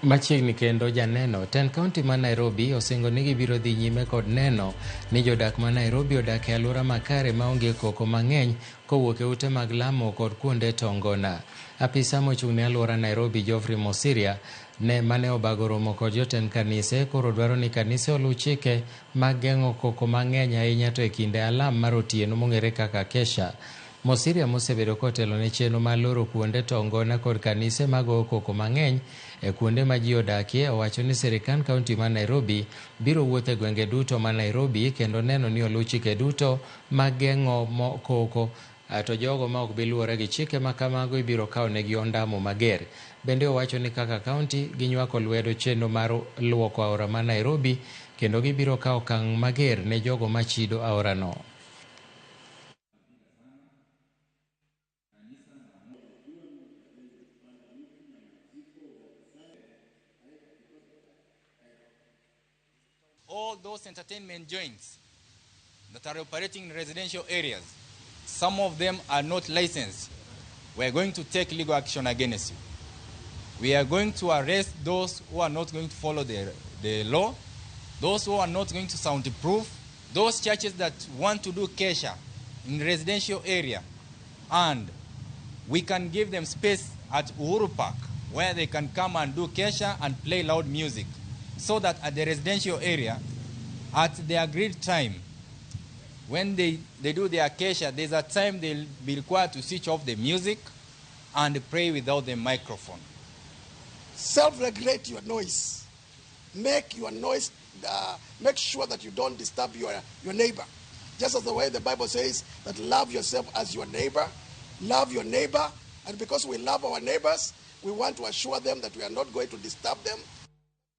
Machiegni kendo janeno ten kaonti ma Nairobi osingo ni gibiro dhi nyime kod neno ni jodak ma Nairobi odak e alwora makare maonge koko mang'eny kowuok e ute mag lamo kod kuonde to ngona. Apisa mochung' ne alwora Nairobi Geoffrey Mosiria mane obago romo kod jotend kanise koro dwaro ni kanise oluw chike mag geng'o koko mang'eny ahinya to e kinde alam mar otieno mong'ere kaka kesha. Mosiria mosebedo kotelo ne chenro mar loro kuonde to ngona kod kanise magoyo koko mang'eny e kuonde ma ji odakie owacho ni sirikand kaonti ma Nairobi biro wuotho e gwenge duto ma Nairobi kendo neno ni oluw chike duto mag geng'o koko to jogo ma ok bi luwore gi chike ma kamago ibiro kawnegi ondamo mager. Bende owacho ni kaka kaonti ginywako lwedo chenro mar luoko aora ma Nairobi kendo gibiro kawo okang' mager ne jogo machido aorano. All those entertainment joints that are operating in residential areas, some of them are not licensed. We are going to take legal action against you. We are going to arrest those who are not going to follow the law, those who are not going to soundproof, those churches that want to do kesha in residential area, and we can give them space at Uhuru Park where they can come and do kesha and play loud music, so that at the residential area, at the agreed time, when they do their kesha, there's a time they'll be required to switch off the music and pray without the microphone. Self-regulate your noise. Make your noise, make sure that you don't disturb your neighbor. Just as the way the Bible says that love yourself as your neighbor, love your neighbor, and because we love our neighbors, we want to assure them that we are not going to disturb them.